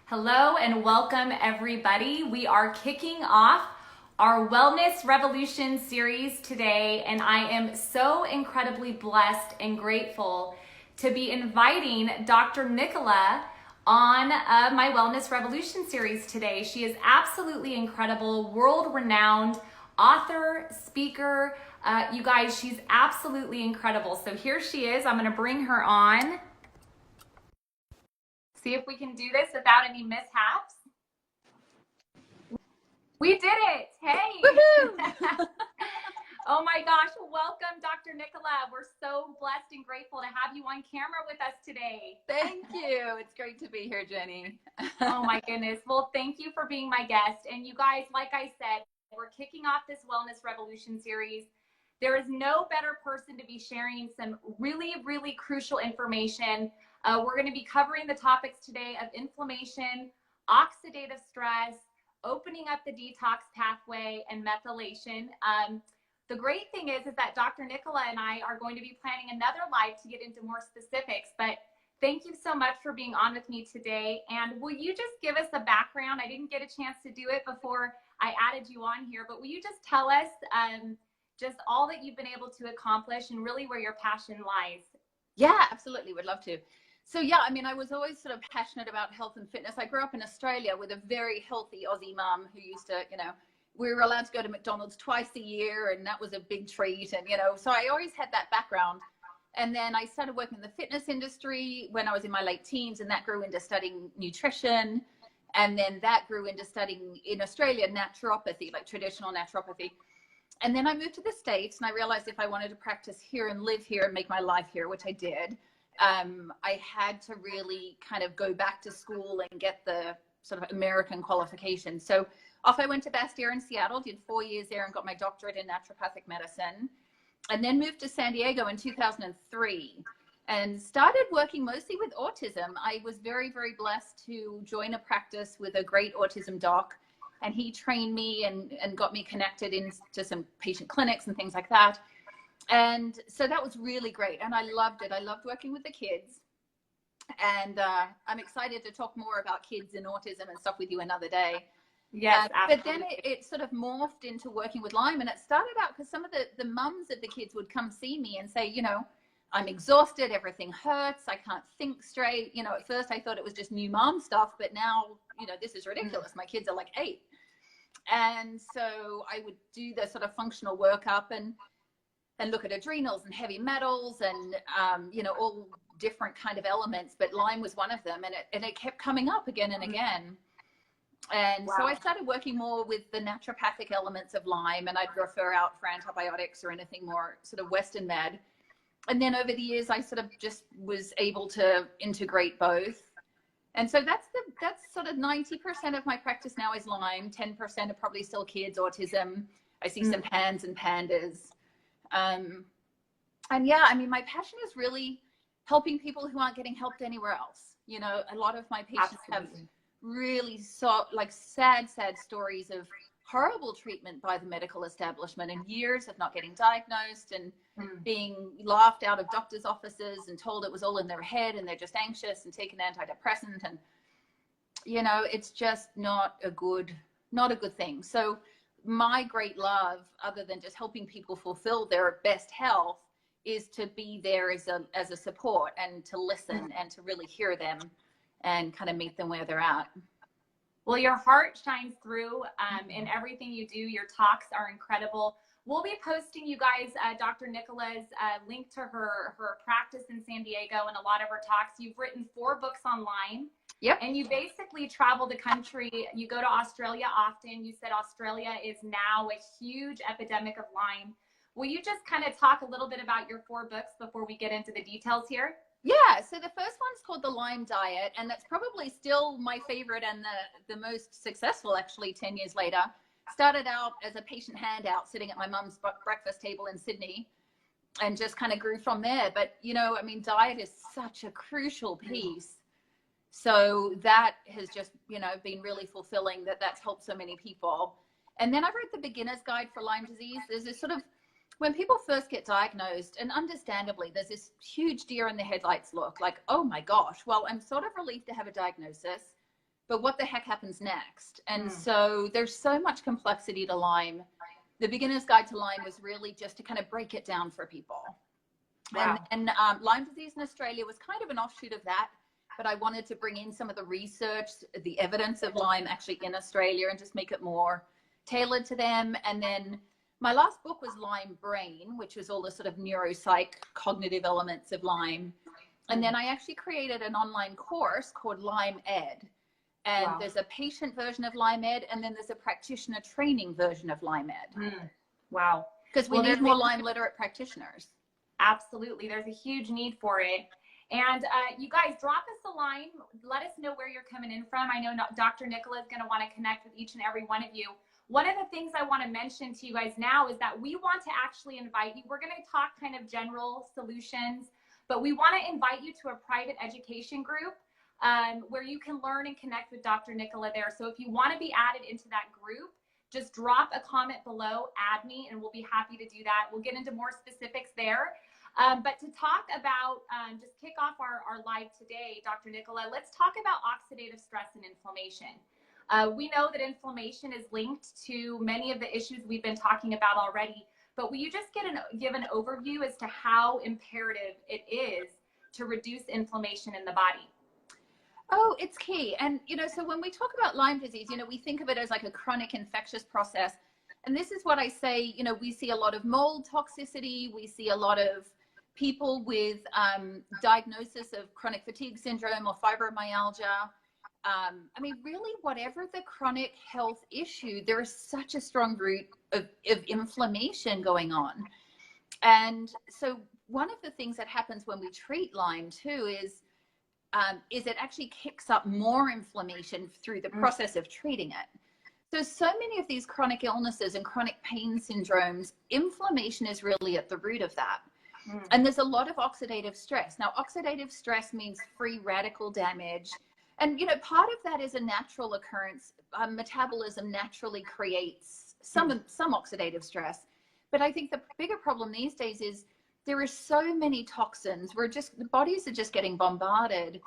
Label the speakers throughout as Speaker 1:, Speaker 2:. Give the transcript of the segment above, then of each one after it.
Speaker 1: Hello and welcome everybody. We are kicking off our Wellness Revolution series today, and I am so incredibly blessed and grateful to be inviting Dr. Nicola on my Wellness Revolution series today. She is absolutely incredible, world-renowned author, speaker. You guys, she's absolutely incredible. So here she is. I'm going to bring her on. See if we can do this without any mishaps. We did it. Hey. Oh my gosh. Welcome, Dr. Nicola. We're so blessed and grateful to have you on camera with us today.
Speaker 2: Thank you. It's great to be here, Jenny.
Speaker 1: Oh my goodness. Well, thank you for being my guest. And you guys, like I said, we're kicking off this Wellness Revolution series. There is no better person to be sharing some really, really crucial information. We're going to be covering the topics today of inflammation, oxidative stress, opening up the detox pathway, and methylation. The great thing is that Dr. Nicola and I are going to be planning another live to get into more specifics, but thank you so much for being on with me today. And will you just give us a background? I didn't get a chance to do it before I added you on here, but will you just tell us just all that you've been able to accomplish and really where your passion lies?
Speaker 2: Yeah, absolutely. Would love to. So yeah, I mean, I was always sort of passionate about health and fitness. I grew up in Australia with a very healthy Aussie mum who used to, we were allowed to go to McDonald's twice a year, and that was a big treat. And, so I always had that background. And then I started working in the fitness industry when I was in my late teens, and that grew into studying nutrition. And then that grew into studying in Australia, naturopathy, like traditional naturopathy. And then I moved to the States, and I realized if I wanted to practice here and live here and make my life here, which I did, I had to really kind of go back to school and get the sort of American qualification. So off I went to Bastyr in Seattle, did 4 years there and got my doctorate in naturopathic medicine, and then moved to San Diego in 2003 and started working mostly with autism. I was very, very blessed to join a practice with a great autism doc, and he trained me and got me connected into some patient clinics and things like that. And so that was really great. And I loved it. I loved working with the kids. And I'm excited to talk more about kids and autism and stuff with you another day.
Speaker 1: Yes,
Speaker 2: but then it sort of morphed into working with Lyme. And it started out because some of the mums of the kids would come see me and say, I'm exhausted. Everything hurts. I can't think straight. At first I thought it was just new mom stuff, but now, this is ridiculous. My kids are like 8. And so I would do the sort of functional workup and look at adrenals and heavy metals and, all different kind of elements. But Lyme was one of them. And it kept coming up again and again. And wow. So I started working more with the naturopathic elements of Lyme, and I'd refer out for antibiotics or anything more sort of Western med. And then over the years, I sort of just was able to integrate both. And so that's sort of 90% of my practice now is Lyme. 10% are probably still kids, autism. I see some PANS and PANDAS. And yeah, I mean, my passion is really helping people who aren't getting helped anywhere else. A lot of my patients Absolutely. Have really sad stories of horrible treatment by the medical establishment and years of not getting diagnosed and being laughed out of doctors' offices and told it was all in their head and they're just anxious and take an antidepressant. And, it's just not a good thing. So my great love, other than just helping people fulfill their best health, is to be there as a support and to listen and to really hear them and kind of meet them where they're at.
Speaker 1: Well, your heart shines through in everything you do. Your talks are incredible. We'll be posting, you guys, Dr. Nicola's link to her practice in San Diego and a lot of her talks. You've written 4 books on Lyme.
Speaker 2: Yep.
Speaker 1: And you basically travel the country. You go to Australia often. You said Australia is now a huge epidemic of Lyme. Will you just kind of talk a little bit about your 4 books before we get into the details here?
Speaker 2: Yeah, so the first one's called The Lyme Diet, and that's probably still my favorite and the most successful, actually, 10 years later. Started out as a patient handout sitting at my mum's breakfast table in Sydney and just kind of grew from there. But, diet is such a crucial piece. So that has just, been really fulfilling that's helped so many people. And then I wrote The Beginner's Guide for Lyme Disease. There's this sort of, when people first get diagnosed, and understandably, there's this huge deer in the headlights look like, oh my gosh, well, I'm sort of relieved to have a diagnosis. but what the heck happens next? And so there's so much complexity to Lyme. The beginner's guide to Lyme was really just to kind of break it down for people. Wow. And Lyme disease in Australia was kind of an offshoot of that, but I wanted to bring in some of the research, the evidence of Lyme actually in Australia, and just make it more tailored to them. And then my last book was Lyme Brain, which was all the sort of neuropsych cognitive elements of Lyme. And then I actually created an online course called Lyme Ed. And wow. There's a patient version of Lyme Ed, and then there's a practitioner training version of Lyme Ed.
Speaker 1: Wow.
Speaker 2: Because we need more Lyme literate practitioners.
Speaker 1: Absolutely. There's a huge need for it. And you guys, drop us a line. Let us know where you're coming in from. I know Dr. Nicola is going to want to connect with each and every one of you. One of the things I want to mention to you guys now is that we want to actually invite you. We're going to talk kind of general solutions, but we want to invite you to a private education group where you can learn and connect with Dr. Nicola there. So if you want to be added into that group, just drop a comment below, add me, and we'll be happy to do that. We'll get into more specifics there. But to talk about, just kick off our live today, Dr. Nicola, let's talk about oxidative stress and inflammation. We know that inflammation is linked to many of the issues we've been talking about already, but will you just give an overview as to how imperative it is to reduce inflammation in the body?
Speaker 2: Oh, it's key. And, so when we talk about Lyme disease, we think of it as like a chronic infectious process. And this is what I say, we see a lot of mold toxicity. We see a lot of people with diagnosis of chronic fatigue syndrome or fibromyalgia. I mean, really, whatever the chronic health issue, there is such a strong root of inflammation going on. And so one of the things that happens when we treat Lyme too is it actually kicks up more inflammation through the process of treating it. So many of these chronic illnesses and chronic pain syndromes, inflammation is really at the root of that. And there's a lot of oxidative stress. Now, oxidative stress means free radical damage. And, part of that is a natural occurrence. Metabolism naturally creates some oxidative stress. But I think the bigger problem these days is there are so many toxins. The bodies are just getting bombarded.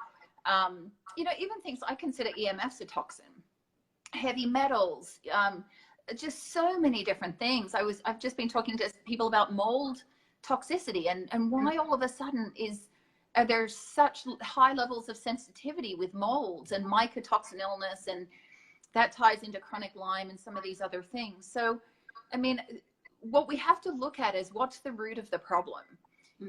Speaker 2: Even things I consider EMFs a toxin, heavy metals, just so many different things. I've just been talking to people about mold toxicity and why all of a sudden there's such high levels of sensitivity with molds and mycotoxin illness, and that ties into chronic Lyme and some of these other things. So, I mean, what we have to look at is what's the root of the problem.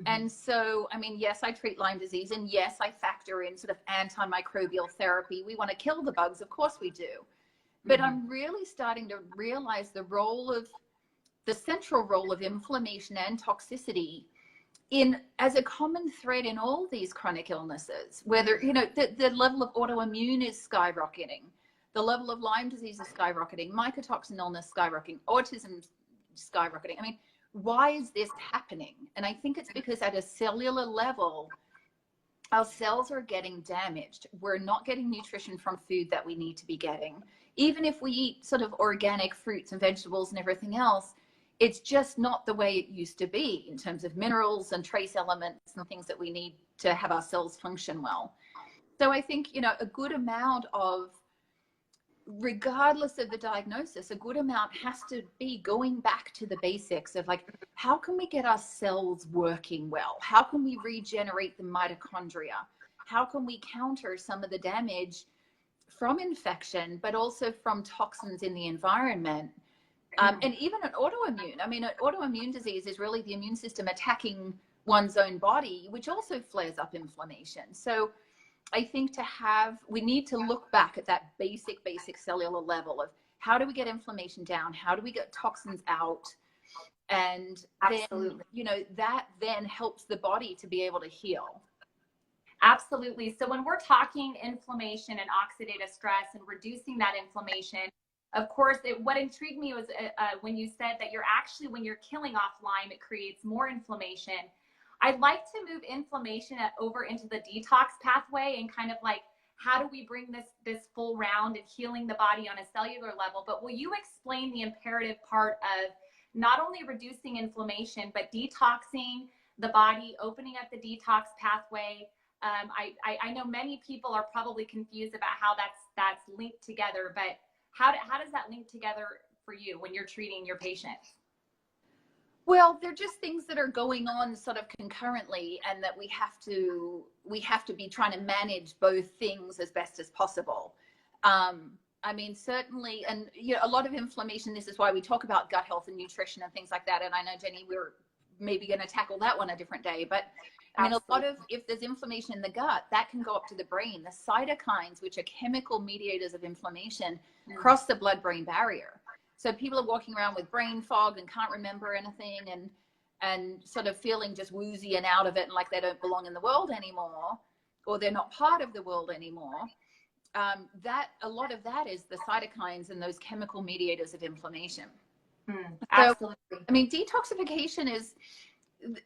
Speaker 2: And so, I mean, yes, I treat Lyme disease, and yes, I factor in sort of antimicrobial therapy. We want to kill the bugs, of course we do. But I'm really starting to realize the central role of inflammation and toxicity as a common thread in all these chronic illnesses, whether, the level of autoimmune is skyrocketing, the level of Lyme disease is skyrocketing, mycotoxin illness skyrocketing, autism skyrocketing. I mean, why is this happening? And I think it's because at a cellular level, our cells are getting damaged. We're not getting nutrition from food that we need to be getting. Even if we eat sort of organic fruits and vegetables and everything else, it's just not the way it used to be in terms of minerals and trace elements and things that we need to have our cells function well. So I think, a good amount of, regardless of the diagnosis, a good amount has to be going back to the basics of like, how can we get our cells working well? How can we regenerate the mitochondria? How can we counter some of the damage from infection, but also from toxins in the environment? And even an autoimmune. I mean, an autoimmune disease is really the immune system attacking one's own body, which also flares up inflammation. So I think we need to look back at that basic cellular level of how do we get inflammation down? How do we get toxins out? And
Speaker 1: Absolutely.
Speaker 2: then, that then helps the body to be able to heal.
Speaker 1: Absolutely. So when we're talking inflammation and oxidative stress and reducing that inflammation, of course, what intrigued me was when you said that when you're killing off Lyme, it creates more inflammation. I'd like to move inflammation over into the detox pathway and kind of like, how do we bring this full round and healing the body on a cellular level? But will you explain the imperative part of not only reducing inflammation, but detoxing the body, opening up the detox pathway, I know many people are probably confused about how that's linked together, but how does that link together for you when you're treating your patients?
Speaker 2: Well, they're just things that are going on sort of concurrently, and that we have to be trying to manage both things as best as possible. I mean, certainly, and you know, a lot of inflammation. This is why we talk about gut health and nutrition and things like that. And I know, Jenny, we're maybe going to tackle that one a different day. But I mean, a lot of, if there's inflammation in the gut, that can go up to the brain. The cytokines, which are chemical mediators of inflammation, cross the blood-brain barrier. So people are walking around with brain fog and can't remember anything, and sort of feeling just woozy and out of it, and like they don't belong in the world anymore, or they're not part of the world anymore. That a lot of that is the cytokines and those chemical mediators of inflammation.
Speaker 1: Absolutely.
Speaker 2: So, I mean, detoxification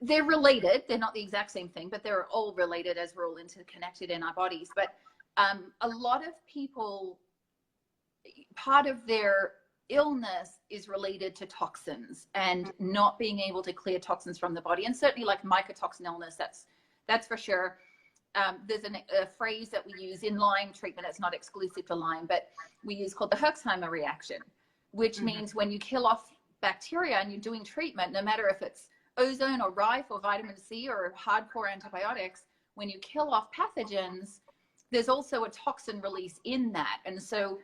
Speaker 2: they're related. They're not the exact same thing, but they're all related as we're all interconnected in our bodies. But a lot of people, part of their illness is related to toxins and not being able to clear toxins from the body. And certainly like mycotoxin illness, that's for sure. There's a phrase that we use in Lyme treatment. It's not exclusive to Lyme, but we use called the Herxheimer reaction, which means when you kill off bacteria and you're doing treatment, no matter if it's ozone or Rife or vitamin C or hardcore antibiotics, when you kill off pathogens, there's also a toxin release in that. And so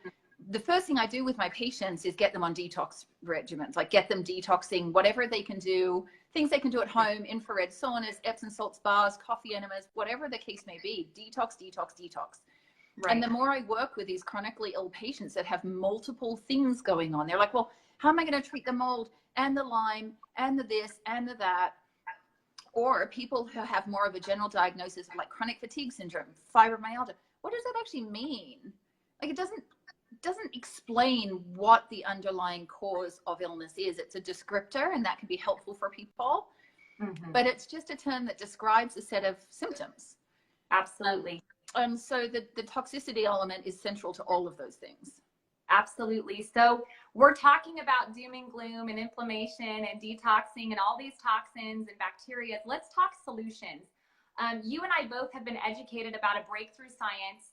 Speaker 2: the first thing I do with my patients is get them on detox regimens, like get them detoxing, whatever they can do, things they can do at home, infrared saunas, Epsom salts baths, coffee enemas, whatever the case may be, detox, detox, detox. Right. And the more I work with these chronically ill patients that have multiple things going on, they're like, well, how am I going to treat the mold and the Lyme and the this and the that? Or people who have more of a general diagnosis of like chronic fatigue syndrome, fibromyalgia. What does that actually mean? Like it doesn't explain what the underlying cause of illness is. It's a descriptor, and that can be helpful for people, but it's just a term that describes a set of symptoms.
Speaker 1: Absolutely.
Speaker 2: So the toxicity element is central to all of those things.
Speaker 1: Absolutely. So we're talking about doom and gloom and inflammation and detoxing and all these toxins and bacteria. Let's talk solutions. You and I both have been educated about a breakthrough science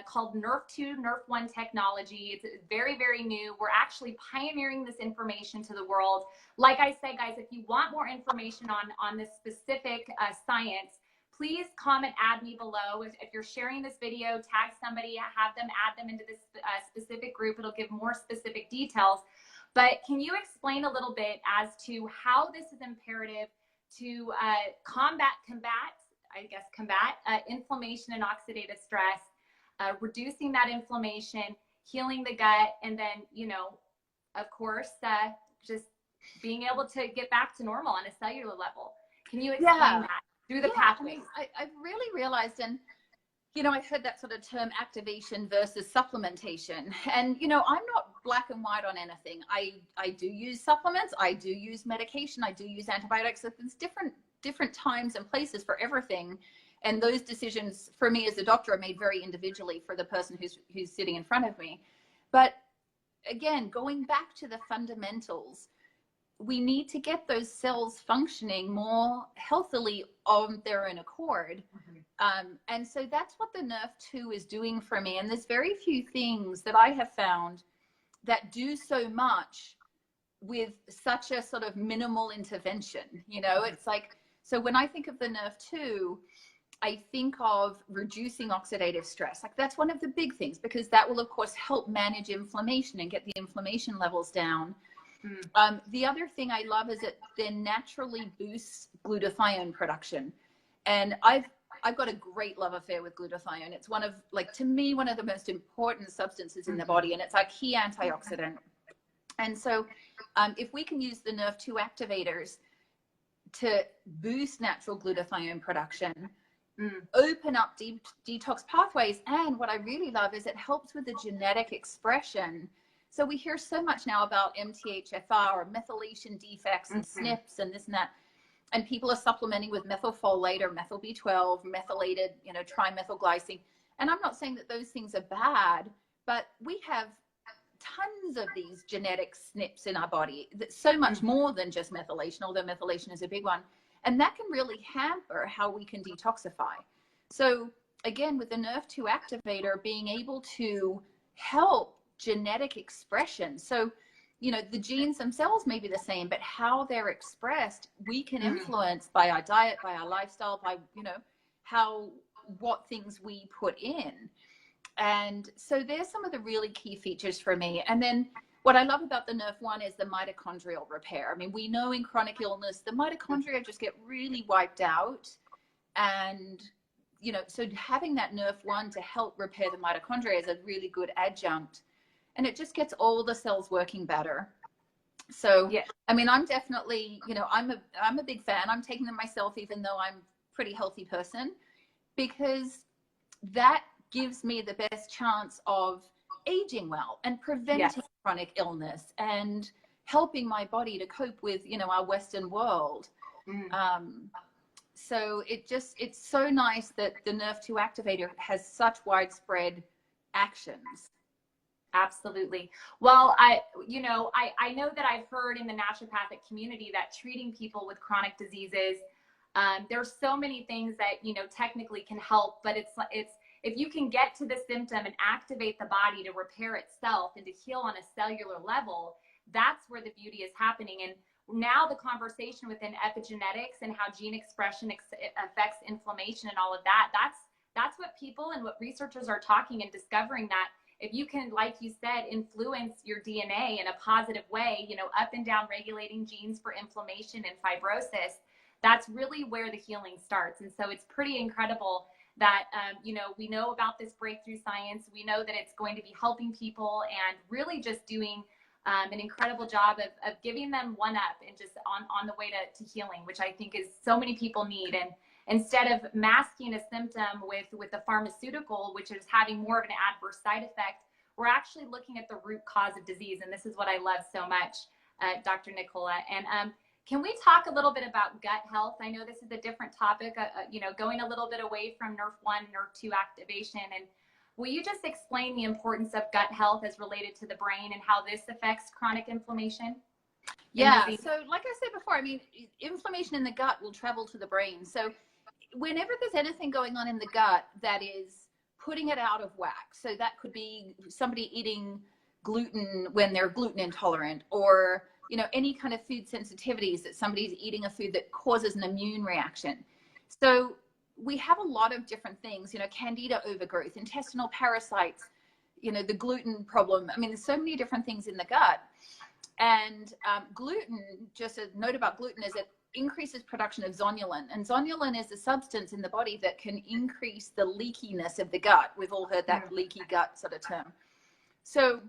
Speaker 1: called NRF2, NRF1 technology. It's very, very new. We're actually pioneering this information to the world. Like I said, guys, if you want more information on this specific science, please comment, add me below. If you're sharing this video, tag somebody, add them into this specific group. It'll give more specific details. But can you explain a little bit as to how this is imperative to combat inflammation and oxidative stress, reducing that inflammation, healing the gut, and then, you know, of course, just being able to get back to normal on a cellular level. Can you explain that through the pathways?
Speaker 2: I mean, I've really realized, and, you know, I've heard that sort of term activation versus supplementation. And, you know, I'm not black and white on anything. I do use supplements. I do use medication. I do use antibiotics. So there's different times and places for everything. And those decisions for me as a doctor are made very individually for the person who's sitting in front of me. But again, going back to the fundamentals, we need to get those cells functioning more healthily on their own accord. And so that's what the NRF2 is doing for me. And there's very few things that I have found that do so much with such a sort of minimal intervention. You know, it's like, so when I think of the NRF2, I think of reducing oxidative stress. Like that's one of the big things, because that will of course help manage inflammation and get the inflammation levels down. The other thing I love is it then naturally boosts glutathione production. And I've got a great love affair with glutathione. It's one of, like, to me, one of the most important substances in the body, and it's our key antioxidant. And so if we can use the NRF2 activators to boost natural glutathione production, open up detox pathways. And what I really love is it helps with the genetic expression. So we hear so much now about MTHFR or methylation defects and SNPs and this and that. And people are supplementing with methylfolate or methyl B12, methylated, you know, trimethylglycine. And I'm not saying that those things are bad, but we have tons of these genetic SNPs in our body. That's so much more than just methylation, although methylation is a big one. And that can really hamper how we can detoxify. So again, with the NRF2 activator being able to help genetic expression. So, the genes themselves may be the same, but how they're expressed, we can influence by our diet, by our lifestyle, by, what things we put in. And so there's some of the really key features for me. And then what I love about the NRF1 is the mitochondrial repair. I mean, we know in chronic illness, the mitochondria just get really wiped out. And, so having that NRF1 to help repair the mitochondria is a really good adjunct. And it just gets all the cells working better. So, yeah. I mean, I'm definitely, I'm a big fan. I'm taking them myself, even though I'm a pretty healthy person, because that gives me the best chance of aging well and preventing chronic illness and helping my body to cope with, our Western world. So it's so nice that the NRF2 activator has such widespread actions.
Speaker 1: Absolutely. Well, I know that I've heard in the naturopathic community that treating people with chronic diseases, there's so many things that, technically can help, but it's if you can get to the symptom and activate the body to repair itself and to heal on a cellular level, that's where the beauty is happening. And now the conversation within epigenetics and how gene expression affects inflammation and all of that, that's what people and what researchers are talking and discovering, that if you can, like you said, influence your DNA in a positive way, up and down regulating genes for inflammation and fibrosis, that's really where the healing starts. And so it's pretty incredible that, we know about this breakthrough science. We know that it's going to be helping people and really just doing an incredible job of giving them one up and just on the way to healing, which I think is so many people need. And instead of masking a symptom with a pharmaceutical, which is having more of an adverse side effect, we're actually looking at the root cause of disease. And this is what I love so much, Dr. Nicola. And can we talk a little bit about gut health? I know this is a different topic, going a little bit away from NRF1, NRF2 activation. And will you just explain the importance of gut health as related to the brain and how this affects chronic inflammation?
Speaker 2: Yeah, so like I said before, I mean, inflammation in the gut will travel to the brain. So whenever there's anything going on in the gut that is putting it out of whack, so that could be somebody eating gluten when they're gluten intolerant, or any kind of food sensitivities, that somebody's eating a food that causes an immune reaction. So we have a lot of different things, candida overgrowth, intestinal parasites, the gluten problem. I mean, there's so many different things in the gut. And gluten, just a note about gluten, is it increases production of zonulin. And zonulin is a substance in the body that can increase the leakiness of the gut. We've all heard that leaky gut sort of term. So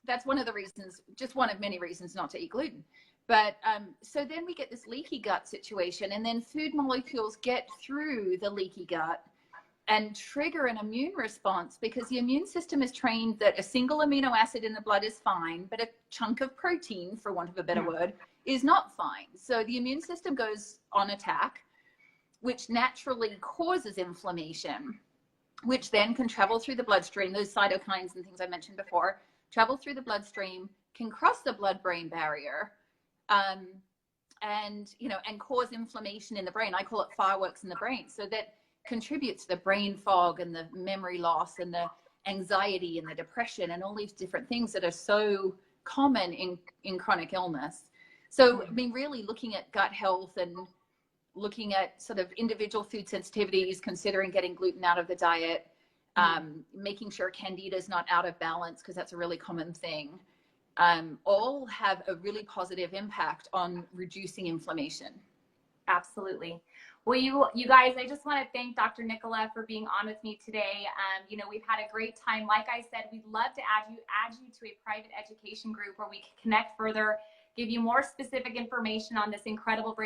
Speaker 2: that's one of the reasons, just one of many reasons not to eat gluten. But so then we get this leaky gut situation, and then food molecules get through the leaky gut and trigger an immune response, because the immune system is trained that a single amino acid in the blood is fine, but a chunk of protein, for want of a better word, is not fine. So the immune system goes on attack, which naturally causes inflammation, which then can travel through the bloodstream. Those cytokines and things I mentioned before travel through the bloodstream, can cross the blood-brain barrier, and cause inflammation in the brain. I call it fireworks in the brain. So that contributes to the brain fog and the memory loss and the anxiety and the depression and all these different things that are so common in chronic illness. So, I mean, really looking at gut health and looking at sort of individual food sensitivities, considering getting gluten out of the diet, making sure candida is not out of balance, because that's a really common thing, all have a really positive impact on reducing inflammation.
Speaker 1: Absolutely. Well, you guys, I just want to thank Dr. Nicola for being on with me today. We've had a great time. Like I said, we'd love to add you to a private education group where we can connect further, give you more specific information on this incredible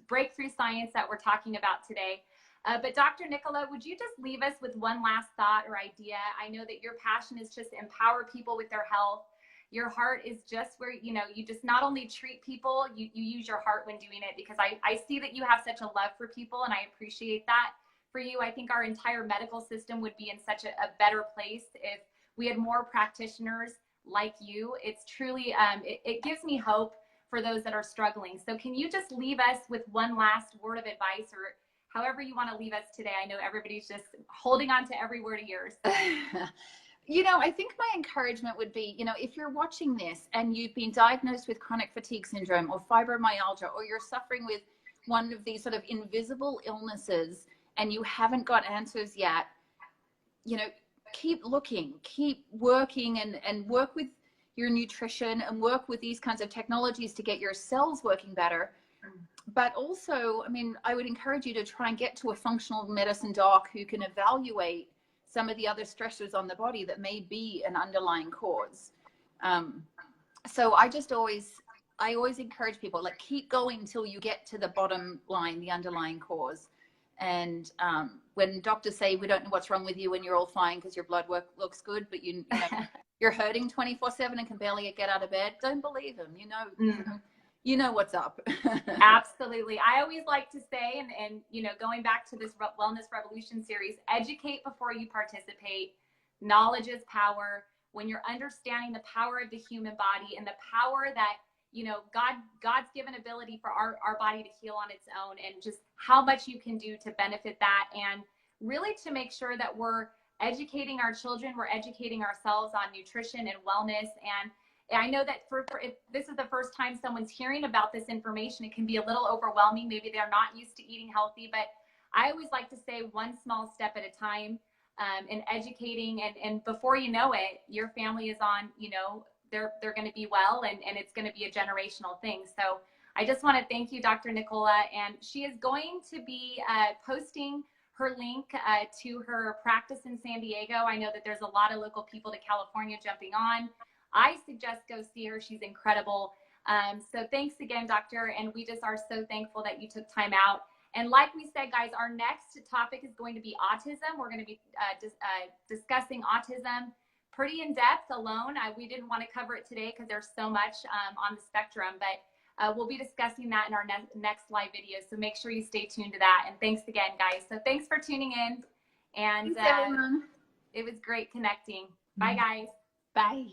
Speaker 1: breakthrough science that we're talking about today. But Dr. Nicola, would you just leave us with one last thought or idea? I know that your passion is just to empower people with their health. Your heart is just where, you just not only treat people, you use your heart when doing it, because I see that you have such a love for people, and I appreciate that for you. I think our entire medical system would be in such a better place if we had more practitioners like you. It's truly, it gives me hope for those that are struggling. So can you just leave us with one last word of advice, or however you want to leave us today. I know everybody's just holding on to every word of yours.
Speaker 2: You know, I think my encouragement would be, you know, if you're watching this and you've been diagnosed with chronic fatigue syndrome or fibromyalgia, or you're suffering with one of these sort of invisible illnesses and you haven't got answers yet, you know, keep looking, keep working, and work with your nutrition and work with these kinds of technologies to get your cells working better. But also, I mean, I would encourage you to try and get to a functional medicine doc who can evaluate some of the other stressors on the body that may be an underlying cause. So I always encourage people, like, keep going till you get to the bottom line, the underlying cause. And when doctors say we don't know what's wrong with you and you're all fine because your blood work looks good, but you know, you're hurting 24/7 and can barely get out of bed, don't believe them. You know what's up.
Speaker 1: Absolutely. I always like to say, and you know, going back to this Wellness Revolution series, educate before you participate. Knowledge is power. When you're understanding the power of the human body and the power that, you know, God's given ability for our body to heal on its own, and just how much you can do to benefit that, and really to make sure that we're educating our children, we're educating ourselves on nutrition and wellness. And I know that if this is the first time someone's hearing about this information, it can be a little overwhelming. Maybe they're not used to eating healthy, but I always like to say one small step at a time, in educating, and before you know it, your family is on, you know, they're going to be well, and it's going to be a generational thing. So I just want to thank you, Dr. Nicola, and she is going to be posting her link to her practice in San Diego. I know that there's a lot of local people to California jumping on. I suggest go see her. She's incredible. So thanks again, doctor. And we just are so thankful that you took time out. And like we said, guys, our next topic is going to be autism. We're going to be discussing autism pretty in depth alone. We didn't want to cover it today because there's so much on the spectrum, but we'll be discussing that in our next live video. So make sure you stay tuned to that. And thanks again, guys. So thanks for tuning in. And
Speaker 2: thanks, everyone.
Speaker 1: It was great connecting. Bye, guys.
Speaker 2: Bye.